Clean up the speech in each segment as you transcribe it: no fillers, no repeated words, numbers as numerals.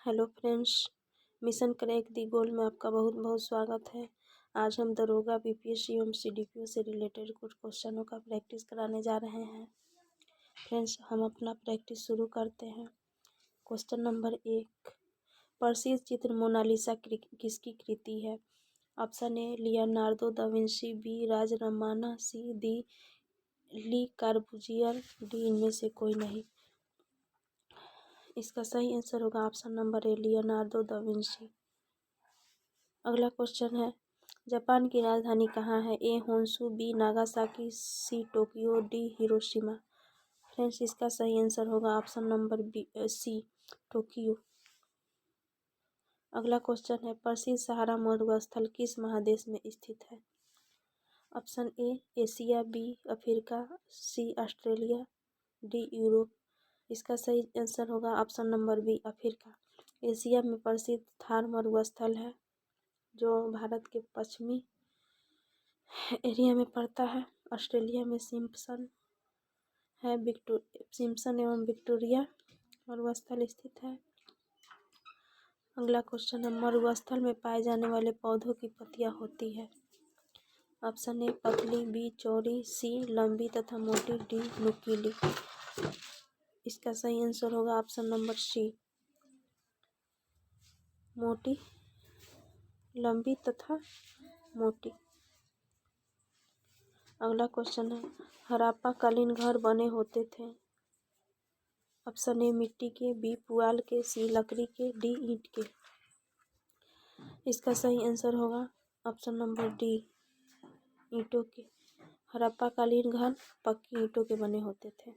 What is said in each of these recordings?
Hello friends, mission crack दी gold में आपका बहुत बहुत स्वागत है। आज हम दरोगा बीपीएससी एवं सीडीपीओ से रिलेटेड कुछ क्वेश्चनों का प्रैक्टिस कराने जा रहे हैं। फ्रेंड्स, हम अपना प्रैक्टिस शुरू करते हैं। क्वेश्चन नंबर 1, प्रसिद्ध चित्र मोनालिसा किसकी कृति है? Option A Leonardo da Vinci, B Raj Ramana, C Le Corbusier, D इनमें से कोई नहीं। इसका सही आंसर होगा option number A Leonardo da Vinci. अगला क्वेश्चन है, जापान की राजधानी कहाँ है? A Honshu, B Nagasaki, C Tokyo, D Hiroshima. Friends, इसका सही आंसर होगा option number B C Tokyo. अगला क्वेश्चन है, प्रसिद्ध सहारा मरुस्थल किस महादेश में स्थित है? Option A Asia, B Africa, C Australia, D Europe. इसका सही आंसर होगा option number B Africa. Asia में प्रसिद्ध थार मरुस्थल है जो भारत के पश्चिमी एरिया में पड़ता है। ऑस्ट्रेलिया में सिम्पसन है, सिम्पसन एवं विक्टोरिया मरुस्थल स्थित है। अगला क्वेश्चन है, मरुस्थल में पाए जाने वाले पौधों की पत्तियां होती है। ऑप्शन ए पतली, बी चौड़ी, सी लंबी तथा मोटी, डी नुकीली। इसका सही आंसर होगा ऑप्शन नंबर सी मोटी, लंबी तथा मोटी। अगला क्वेश्चन है, हड़प्पा कालीन घर बने होते थे। ऑप्शन ए मिट्टी के, बी पुआल के, सी लकड़ी के, डी ईंट के। इसका सही आंसर होगा ऑप्शन नंबर डी ईंटों के। हड़प्पा कालीन घर पक्की ईंटों के बने होते थे।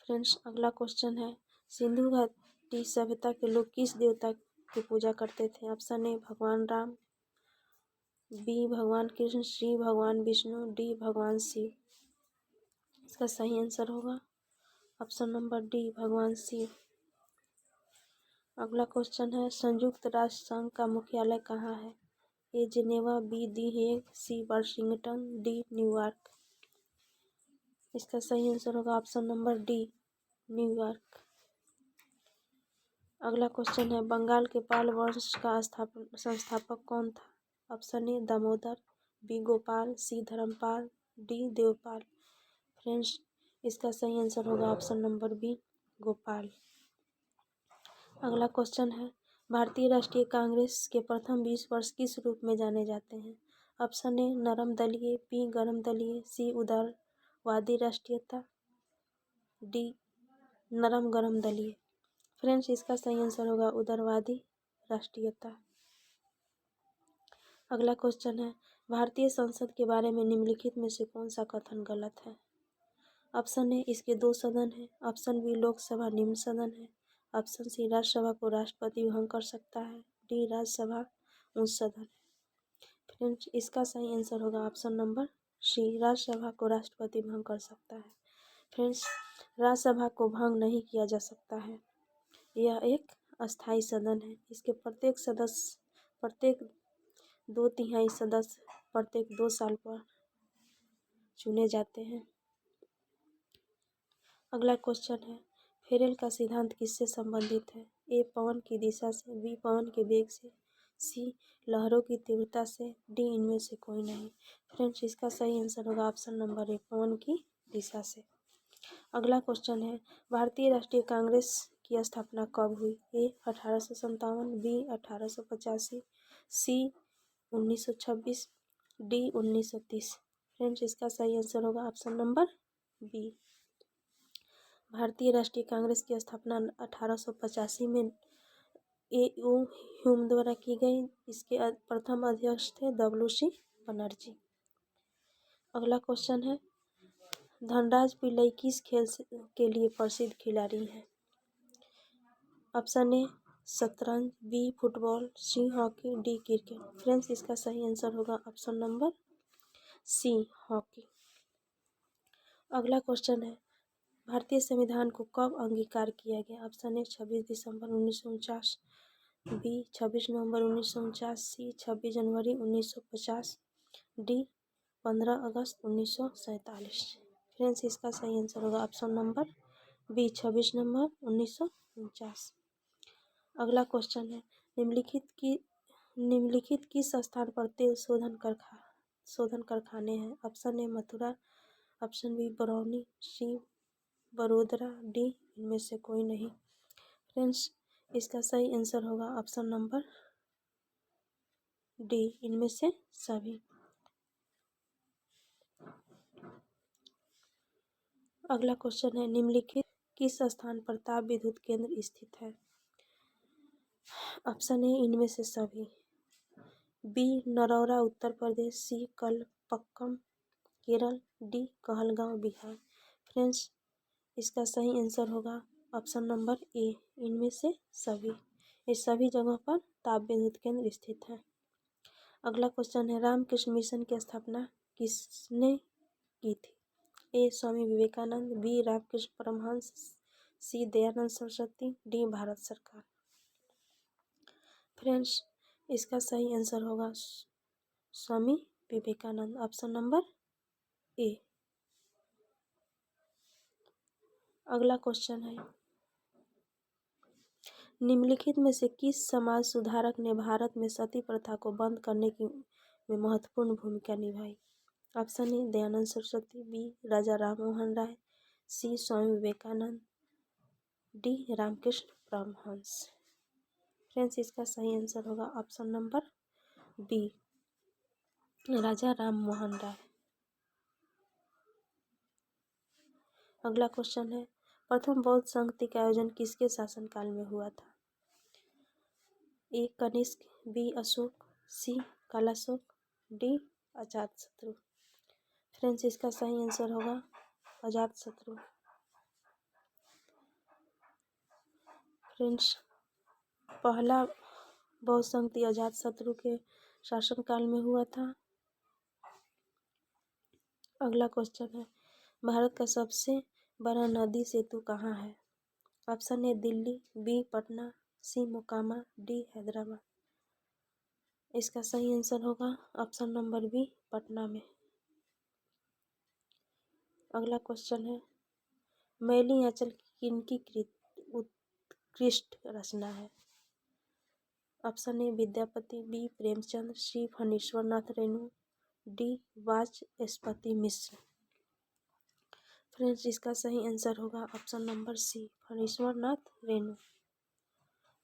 फ्रेंड्स, अगला क्वेश्चन है, सिंधु घाटी सभ्यता के लोग किस देवता की पूजा करते थे? ऑप्शन ए भगवान राम, बी भगवान कृष्ण, सी भगवान विष्णु, डी भगवान शिव। इसका सही आंसर होगा ऑप्शन नंबर डी भगवान शिव। अगला क्वेश्चन है, संयुक्त राष्ट्र संघ का मुख्यालय कहाँ है? A Geneva, B the Hague, C Washington, D New York. इसका सही आंसर होगा ऑप्शन नंबर डी न्यूयॉर्क। अगला क्वेश्चन है, बंगाल के पाल वंश का संस्थापक कौन था? Option A Damodar, B Gopal, C Dharmapal, D Devpal. Friends, इसका सही आंसर होगा ऑप्शन नंबर बी गोपाल। अगला क्वेश्चन है, भारतीय राष्ट्रीय कांग्रेस के प्रथम 20 वर्ष किस रूप में जाने जाते हैं? ऑप्शन ए नरम दलीय, बी गरम दलीय, सी उदारवादी राष्ट्रीयता, डी नरम गरम दलीय। फ्रेंड्स, इसका सही आंसर होगा उदारवादी राष्ट्रीयता। अगला क्वेश्चन है, भारतीय संसद के बारे में निम्नलिखित में से कौन सा कथन गलत है? ऑप्शन ए इसके 2 सदन है, ऑप्शन बी लोकसभा निम्न सदन है, ऑप्शन सी राज्यसभा को राष्ट्रपति भंग कर सकता है, डी राज्यसभा उच्च सदन है। फ्रेंड्स, इसका सही आंसर होगा ऑप्शन नंबर सी राज्यसभा को राष्ट्रपति भंग कर सकता है। फ्रेंड्स, राज्यसभा को भंग नहीं किया जा सकता है, यह एक अस्थायी सदन है। इसके प्रत्येक 2/3 सदस्य प्रत्येक 2 साल पर चुने जाते हैं। अगला क्वेश्चन है, फेरेल का सिद्धांत किससे संबंधित है? ए पवन की दिशा से, बी पवन के वेग से, सी लहरों की तीव्रता से, डी इनमें से कोई नहीं। फ्रेंड्स, इसका सही आंसर होगा ऑप्शन नंबर ए पवन की दिशा से। अगला क्वेश्चन है, भारतीय राष्ट्रीय कांग्रेस की स्थापना कब हुई? ए 1857, बी 1885, सी 1926, डी 1930। फ्रेंड्स, इसका सही आंसर होगा ऑप्शन नंबर बी। भारतीय राष्ट्रीय कांग्रेस की स्थापना 1885 में ए.यू. ह्यूम द्वारा की गई। इसके प्रथम अध्यक्ष थे W.C. बनर्जी। अगला क्वेश्चन है, धनराज पिल्लई किस खेल के लिए प्रसिद्ध खिलाड़ी हैं? ऑप्शन ए शतरंज, B football, C hockey, D cricket. Friends, इसका सही आंसर होगा ऑप्शन नंबर सी हॉकी। अगला क्वेश्चन है, भारतीय संविधान को कब अंगीकार किया गया? ऑप्शन ए 26 दिसंबर 1949, बी 26 नवंबर 1949, सी 26 जनवरी 1950, डी 15 अगस्त 1947। फ्रेंड्स, इसका सही आंसर होगा ऑप्शन नंबर बी 26 नवंबर 1949। अगला क्वेश्चन है, निम्नलिखित किस स्थान पर तेल शोधन कारखाने हैं? Option A Mathura, option B Barauni, C Vadodara, D इनमें से कोई नहीं। फ्रेंड्स, इसका सही आंसर होगा ऑप्शन नंबर डी, इनमें से सभी। अगला क्वेश्चन है, निम्नलिखित किस स्थान पर ताप विद्युत केंद्र स्थित है? ऑप्शन ए इनमें से सभी, बी नरौरा उत्तर प्रदेश, सी कलपक्कम केरल, डी कहलगांव बिहार। फ्रेंड्स, इसका सही आंसर होगा ऑप्शन नंबर ए, इनमें से सभी। इस सभी जगहों पर ताप विद्युत केंद्र स्थित है। अगला क्वेश्चन है, रामकृष्ण मिशन की स्थापना किसने की थी? ए स्वामी विवेकानंद, बी रामकृष्ण परमहंस, सी दयानंद सरस्वती, डी भारत सरकार। फ्रेंड्स, इसका सही आंसर होगा स्वामी विवेकानंद, ऑप्शन नंबर ए। अगला क्वेश्चन है, निम्नलिखित में से किस समाज सुधारक ने भारत में सती प्रथा को बंद करने में महत्वपूर्ण भूमिका निभाई? Option A Dayanand Saraswati, B Raja Rammohan Roy, C Swami Vivekananda, D Ramakrishna Paramhansa. Friends, इसका सही आंसर होगा option number B, Raja Rammohan Roy. अगला क्वेश्चन है, प्रथम बौद्ध संगति का आयोजन किसके शासनकाल में हुआ था? ए कनिष्क, बी अशोक, सी कालाशोक, डी अजातशत्रु। फ्रेंड्स, इसका सही आंसर होगा अजातशत्रु। फ्रेंड्स, पहला बौद्ध संगति अजातशत्रु के शासनकाल में हुआ था। अगला क्वेश्चन है, भारत का सबसे बड़ा नदी सेतु कहाँ है? Option A Delhi, B Patna, C Mokama, D Hyderabad. इसका सही आंसर होगा ऑप्शन नंबर बी, पटना में। अगला क्वेश्चन है, मैली आंचल किनकी उत्कृष्ट रचना है? Option A Vidyapati, B Premchand, C Phanishwar Nath Renu, D Vachaspati Mishra. Friends, इसका सही आंसर होगा option number C, Phanishwar Nath Renu.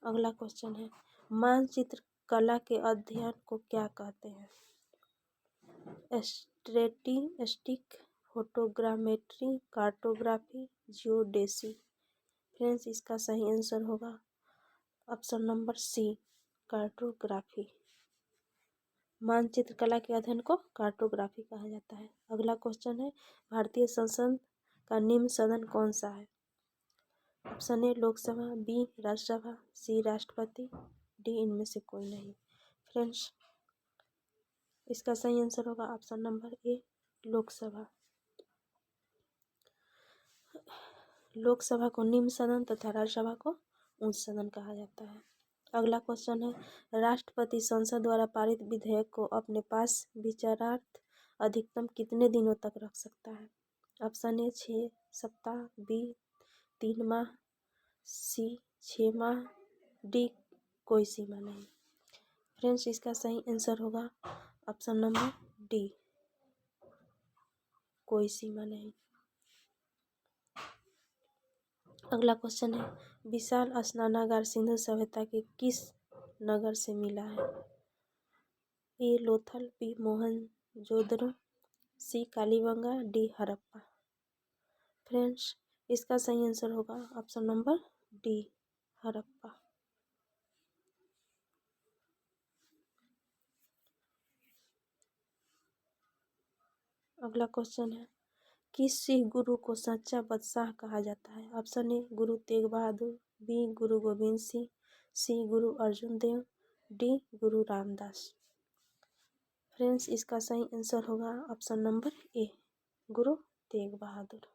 अगला क्वेश्चन है, मानचित्र कला के अध्ययन को क्या कहते हैं? Statistic, photogrammetry, cartography, geodesy. Friends, इसका सही आंसर होगा ऑप्शन नंबर सी, कार्टोग्राफी। मानचित्र कला के अध्ययन को कार्टोग्राफी कहा जाता है। अगला क्वेश्चन है, भारतीय संसद का निम्न सदन कौन सा है? Option A Lok Sabha, B Rajya Sabha, C राष्ट्रपति, डी इनमें से कोई नहीं। फ्रेंड्स, इसका सही आंसर होगा ऑप्शन नंबर ए, लोकसभा। लोकसभा को निम्न सदन तथा राज्यसभा को उच्च सदन कहा जाता है। अगला क्वेश्चन है, राष्ट्रपति संसद द्वारा पारित विधेयक को अपने पास विचारार्थ अधिकतम कितने दिनों तक रख सकता है? ऑप्शन ए 6 सप्ताह, बी 3 माह, सी 6 माह, डी कोई सीमा नहीं। फ्रेंड्स, इसका सही आंसर होगा ऑप्शन नंबर डी, कोई सीमा नहीं। अगला क्वेश्चन है, विशाल स्नानागार सिंधु सभ्यता के किस नगर से मिला है? ए लोथल, बी मोहनजोदड़ो, सी कालीबंगा, डी हड़प्पा। फ्रेंड्स, इसका सही आंसर होगा ऑप्शन नंबर डी, हड़प्पा। अगला क्वेश्चन है, किस सिख गुरु को सच्चा बादशाह कहा जाता है? ऑप्शन ए गुरु तेग बहादुर, बी गुरु गोविंद सिंह, सी गुरु अर्जुन देव, डी गुरु रामदास। फ्रेंड्स, इसका सही आंसर होगा ऑप्शन नंबर ए, गुरु तेग बहादुर।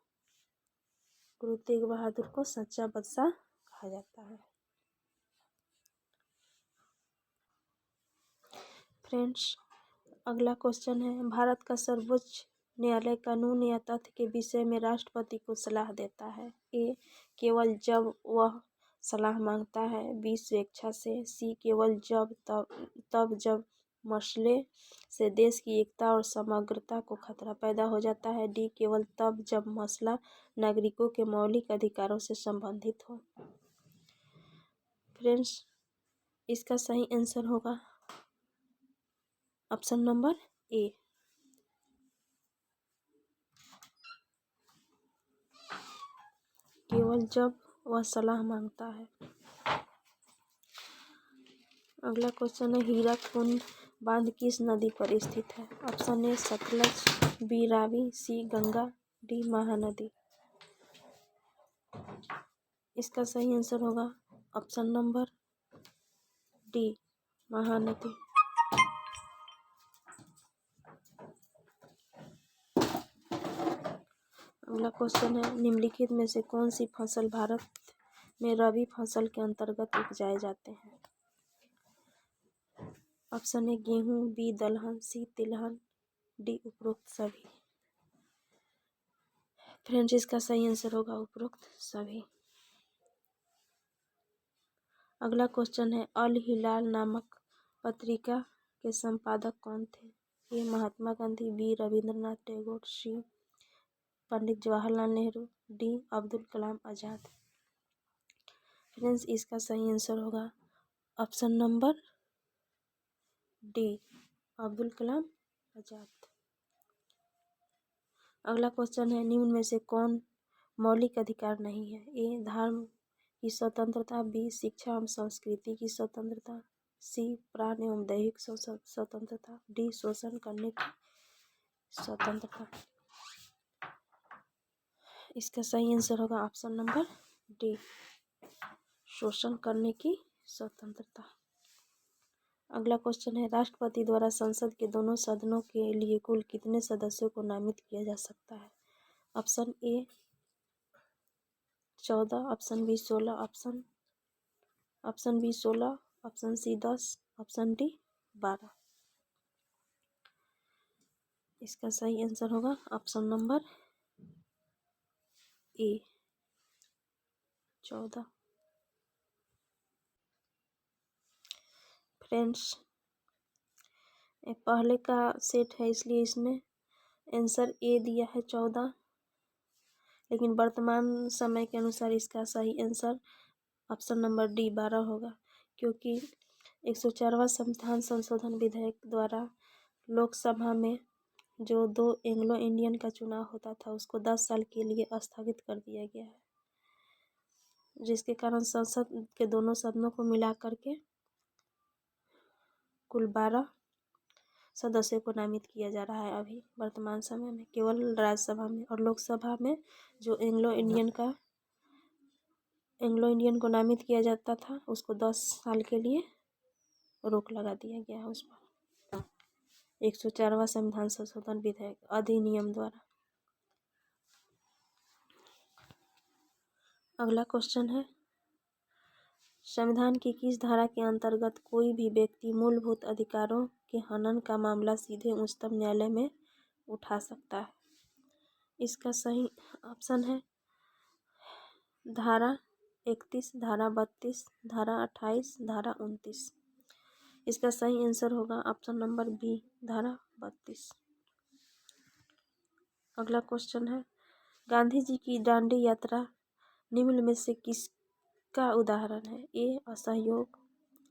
गुरु तेग बहादुर को सच्चा बादशाह कहा जाता है। फ्रेंड्स, अगला क्वेश्चन है, भारत का सर्वोच्च न्यायालय कानून या तथ्य के विषय में राष्ट्रपति को सलाह देता है? ए केवल जब वह सलाह मांगता है, बी स्वेच्छा से, सी केवल तब जब मसले से देश की एकता और समग्रता को खतरा पैदा हो जाता है, डी केवल तब जब मसला नागरिकों के मौलिक अधिकारों से संबंधित हो। फ्रेंड्स, इसका सही आंसर होगा ऑप्शन नंबर ए। केवल जब वह सलाह मांगता है। अगला क्वेश्चन है, हीराकुंड बांध किस नदी पर स्थित है? Option A Sutlej, B Ravi, C Ganga, D Mahanadi. इसका सही आंसर होगा ऑप्शन नंबर डी महानदी। अगला क्वेश्चन है, निम्नलिखित में से कौन सी फसल भारत में रबी फसल के अंतर्गत उपजाए जाते हैं? ऑप्शन ए गेहूं, बी दलहन, सी तिलहन, डी उपरोक्त सभी। फ्रेंड्स, इसका सही आंसर होगा उपरोक्त सभी। अगला क्वेश्चन है, अल हिलाल नामक पत्रिका के संपादक कौन थे? ए महात्मा गांधी, बी रविंद्रनाथ टैगोर, सी पंडित जवाहरलाल नेहरू, डी अब्दुल कलाम आजाद। फ्रेंड्स, इसका सही आंसर होगा option number D Abdul Kalam Azad. अगला क्वेश्चन है, निम्न में से कौन मौलिक अधिकार नहीं है? ए धर्म की स्वतंत्रता, बी शिक्षा एवं संस्कृति की स्वतंत्रता, सी प्राण एवं दैहिक स्वतंत्रता, डी शोषण करने की स्वतंत्रता। इसका सही आंसर होगा ऑप्शन नंबर डी शोषण करने की स्वतंत्रता। अगला क्वेश्चन है, राष्ट्रपति द्वारा संसद के दोनों सदनों के लिए कुल कितने सदस्यों को नामित किया जा सकता है? Option A 14, option B 16, option B 16, option C 10, option D 12। इसका सही आंसर होगा ऑप्शन नंबर ए 14। फ्रेंड्स, पहले का सेट है इसलिए इसमें आंसर ए दिया है 14, लेकिन वर्तमान समय के अनुसार इसका सही आंसर ऑप्शन नंबर डी 12 होगा, क्योंकि 104वां संविधान संशोधन विधेयक द्वारा लोकसभा में जो 2 एंग्लो इंडियन का चुनाव होता था उसको 10 साल के लिए स्थगित कर दिया गया है, जिसके कारण संसद के दोनों सदनों को मिला करके कुल 12 सदस्यों को नामित किया जा रहा है अभी वर्तमान समय में, केवल राज्यसभा में। और लोकसभा में जो एंग्लो इंडियन को नामित किया जाता था उसको 10 साल के लिए रोक लगा दिया गया है उस पर 104वां संविधान संशोधन विधेयक अधिनियम द्वारा। अगला क्वेश्चन है, संविधान की किस धारा के अंतर्गत कोई भी व्यक्ति मूलभूत अधिकारों के हनन का मामला सीधे उच्चतम न्यायालय में उठा सकता है? इसका सही ऑप्शन है धारा 31, धारा 32, धारा 28, धारा 29। इसका सही आंसर होगा ऑप्शन नंबर बी धारा 32। अगला क्वेश्चन है, गांधी जी की दांडी यात्रा निम्न में से किसका उदाहरण है? ए असहयोग,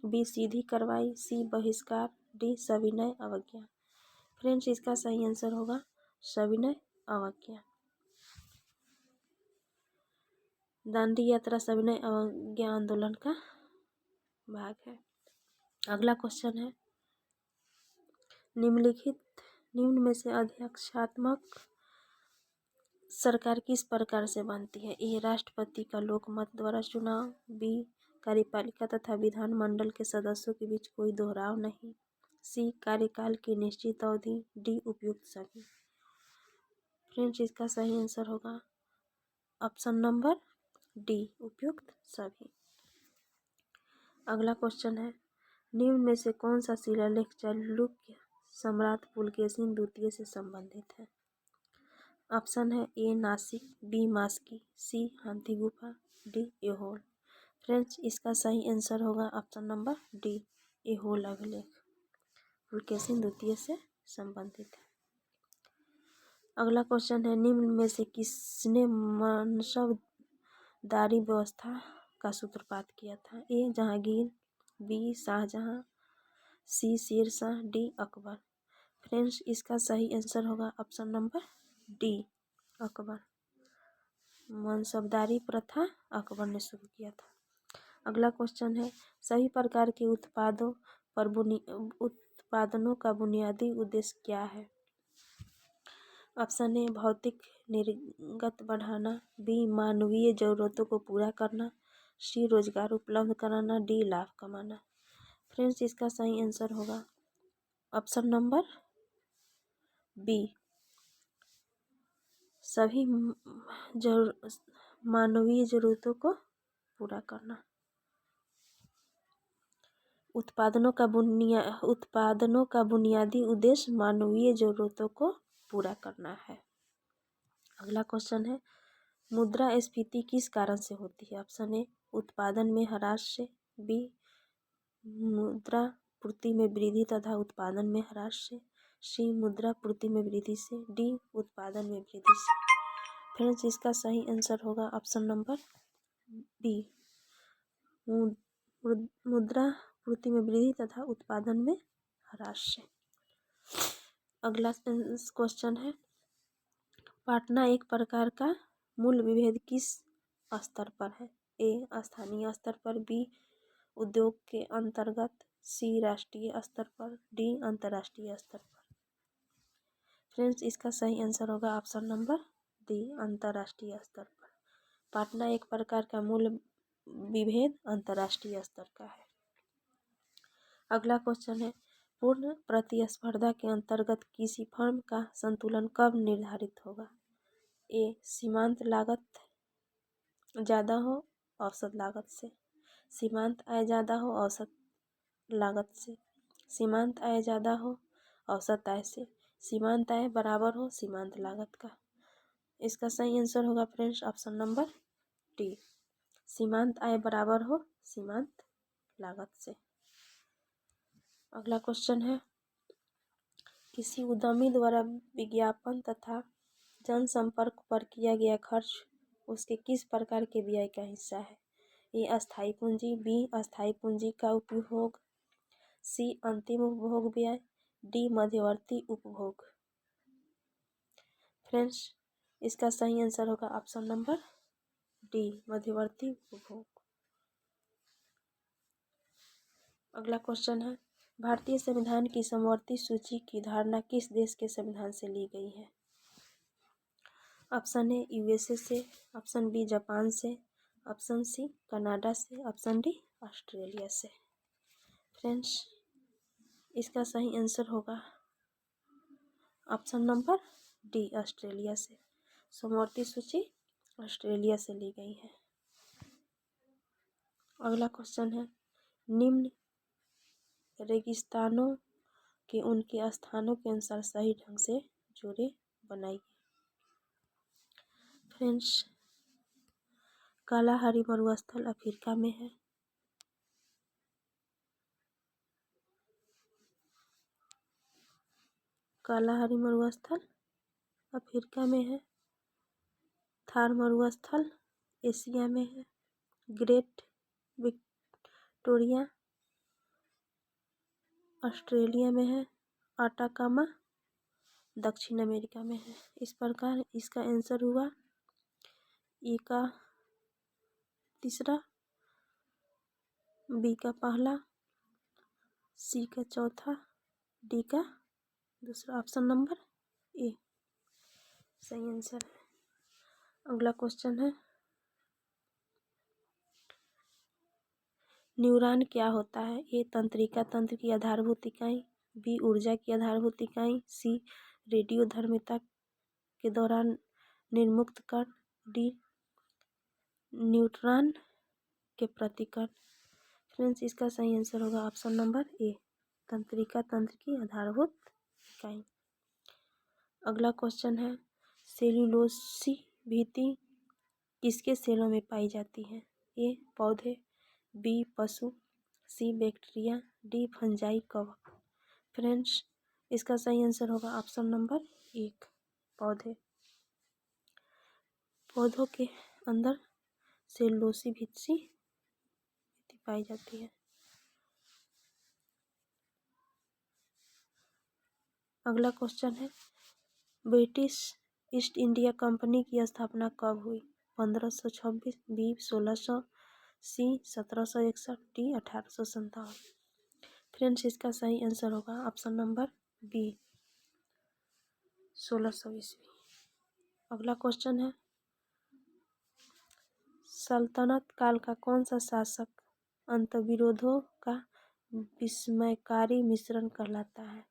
बी सीधी कार्रवाई, सी बहिष्कार, डी सविनय अवज्ञा। फ्रेंड्स, इसका सही आंसर होगा सविनय अवज्ञा। दांडी यात्रा सविनय अवज्ञा आंदोलन का भाग है। अगला क्वेश्चन है, निम्न में से अध्यक्षात्मक सरकार किस प्रकार से बनती है? ए राष्ट्रपति का लोकमत द्वारा चुनाव, बी कार्यपालिका तथा विधानमंडल के सदस्यों के बीच कोई दोहराव नहीं, सी कार्यकाल की निश्चित अवधि, डी उपयुक्त सभी। फ्रेंड्स, इसका सही आंसर होगा ऑप्शन नंबर डी उपयुक्त सभी। अगला क्वेश्चन है, निम्न में से कौन सा शिलालेख चालुक्य सम्राट पुलकेशिन द्वितीय से संबंधित है? ऑप्शन है ए नासिक, बी मास्की, सी हाथी गुफा, डी ऐहोल। फ्रेंड्स, इसका सही आंसर होगा ऑप्शन नंबर डी, ए होल अभिलेख। पुलकेशिन द्वितीय से संबंधित है। अगला क्वेश्चन है, निम्न में से किसने मनसबदारी व्यवस्था का सूत्रपात किया था? ए जहांगीर, बी शाहजहां, सी शेरशाह, डी अकबर। फ्रेंड्स, इसका सही आंसर होगा ऑप्शन नंबर डी, अकबर। मनसबदारी प्रथा अकबर ने शुरू किया था। अगला क्वेश्चन है, सभी प्रकार के उत्पादनों का बुनियादी उद्देश्य क्या है? ऑप्शन ए भौतिक निर्गत बढ़ाना, बी मानवीय जरूरतों को पूरा करना, सी रोजगार उपलब्ध कराना, डी लाभ कमाना। फ्रेंड्स, इसका सही आंसर होगा ऑप्शन नंबर बी, सभी मानवीय जरूरतों को पूरा करना। उत्पादनों का बुनियादी उद्देश्य मानवीय जरूरतों को पूरा करना है। अगला क्वेश्चन है, मुद्रास्फीति किस कारण से होती है? ऑप्शन ए उत्पादन में ह्रास से, बी मुद्रा पूर्ति में वृद्धि तथा उत्पादन में ह्रास से, सी मुद्रा पूर्ति में वृद्धि से, डी उत्पादन में वृद्धि से। फ्रेंड्स, इसका सही आंसर होगा ऑप्शन नंबर बी, मुद्रा पूर्ति में वृद्धि तथा उत्पादन में ह्रास से। अगला क्वेश्चन है, पाटना एक प्रकार का मूल विभेद किस स्तर पर है? ए स्थानीय स्तर पर, बी उद्योग के अंतर्गत, सी राष्ट्रीय स्तर पर, डी अंतर्राष्ट्रीय स्तर पर। फ्रेंड्स, इसका सही आंसर होगा ऑप्शन नंबर डी, अंतर्राष्ट्रीय स्तर पर। पाटना एक प्रकार का मूल विभेद अंतर्राष्ट्रीय स्तर का है। अगला क्वेश्चन है, पूर्ण प्रतिस्पर्धा के अंतर्गत किसी फर्म का संतुलन कब निर्धारित होगा? ए सीमांत लागत ज़्यादा हो औसत लागत से, सीमांत आय ज़्यादा हो औसत लागत से, सीमांत आय ज़्यादा हो औसत आय से, सीमांत आय बराबर हो सीमांत लागत का। इसका सही आंसर होगा फ्रेंड्स ऑप्शन नंबर डी, सीमांत आय बराबर हो सीमांत लागत से। अगला क्वेश्चन है, किसी उद्यमी द्वारा विज्ञापन तथा जनसंपर्क पर किया गया खर्च उसके किस प्रकार के व्यय का हिस्सा है? ए अस्थायी पूंजी, बी अस्थायी पूंजी का उपभोग, सी अंतिम उपभोग व्यय, डी मध्यवर्ती उपभोग। फ्रेंड्स, इसका सही आंसर होगा ऑप्शन नंबर डी, मध्यवर्ती उपभोग। अगला क्वेश्चन है, भारतीय संविधान की समवर्ती सूची की धारणा किस देश के संविधान से ली गई है? ऑप्शन ए यूएसए से, ऑप्शन बी जापान से, ऑप्शन सी कनाडा से, ऑप्शन डी ऑस्ट्रेलिया से। फ्रेंड्स, इसका सही आंसर होगा ऑप्शन नंबर डी, ऑस्ट्रेलिया से। समवर्ती सूची ऑस्ट्रेलिया से ली गई है। अगला क्वेश्चन है, निम्न रेगिस्तानों के उनके स्थानों के अनुसार सही ढंग से जोड़े बनाइए। फ्रेंड्स, कालाहारी मरुस्थल अफ्रीका में है, कालाहारी मरुस्थल अफ्रीका में है, थार मरुस्थल एशिया में है, ग्रेट विक्टोरिया ऑस्ट्रेलिया में है, आटाकामा दक्षिण अमेरिका में है। इस प्रकार इसका आंसर हुआ ए का तीसरा, बी का पहला, सी का चौथा, डी का दूसरा। ऑप्शन नंबर ए सही आंसर है। अगला क्वेश्चन है, न्यूरॉन क्या होता है? ए तंत्रिका तंत्र की आधारभूत इकाई, बी ऊर्जा की आधारभूत इकाई, सी रेडियोधर्मिता के दौरान निर्मुक्त कण, डी न्यूट्रॉन के प्रतिकरण। फ्रेंड्स, इसका सही आंसर होगा ऑप्शन नंबर ए, तंत्रिका तंत्र की आधारभूत इकाई। अगला क्वेश्चन है, सेल्यूलोसिक भित्ति किसके सेलों में पाई जाती है? ए पौधे, बी पशु, सी बैक्टीरिया, डी फंजाई कवक। फ्रेंड्स, इसका सही आंसर होगा ऑप्शन नंबर 1 पौधे। पौधों के अंदर सेलुलोसी भित्सी पाई जाती है। अगला क्वेश्चन है, ब्रिटिश ईस्ट इंडिया कंपनी की स्थापना कब हुई? 1526, बी 1600, सी 1761, डी 1857। फ्रेंड्स, इसका सही आंसर होगा ऑप्शन नंबर बी 1600 ईस्वी। अगला क्वेश्चन है, सल्तनत काल का कौन सा शासक अंतर्विरोधों का विस्मयकारी मिश्रण कहलाता है?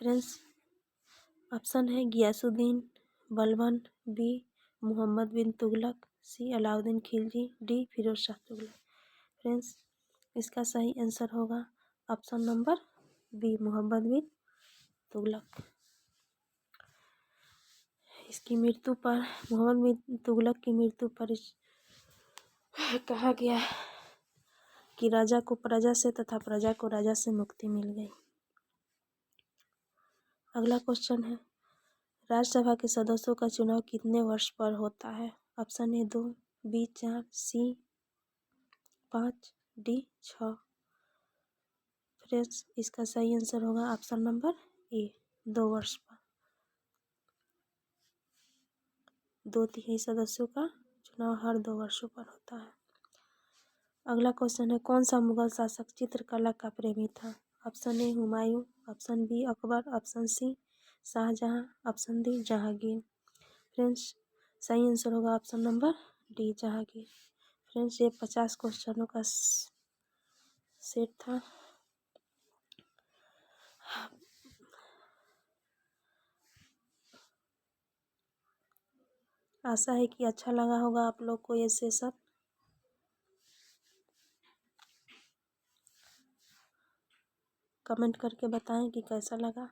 फ्रेंड्स, ऑप्शन है गियासुद्दीन बलबन, बी मोहम्मद बिन तुगलक, सी अलाउद्दीन खिलजी, डी फिरोज शाह तुगलक। फ्रेंड्स, इसका सही आंसर होगा ऑप्शन नंबर बी मोहम्मद बिन तुगलक। इसकी मृत्यु पर, मोहम्मद बिन तुगलक की मृत्यु पर कहा गया कि राजा को प्रजा से तथा प्रजा को राजा से मुक्ति मिल गई। अगला क्वेश्चन है, राज्यसभा के सदस्यों का चुनाव कितने वर्ष पर होता है? Option A 2, B 4, C 5, D 6। Friends, इसका सही आंसर होगा ऑप्शन नंबर ए 2 वर्ष पर। 2/3 सदस्यों का चुनाव हर 2 वर्षों पर होता है। अगला क्वेश्चन है, कौन सा मुगल शासक चित्रकला का प्रेमी था? Option A Humayun, option B Akbar, option C Shahjahan, option D Jahangir. Friends, सही आंसर होगा option number D Jahangir. Friends, ये 50 क्वेश्चनों का सेट था। आशा है कि अच्छा लगा होगा आप लोग को ये सेशन। कमेंट करके बताएं कि कैसा लगा।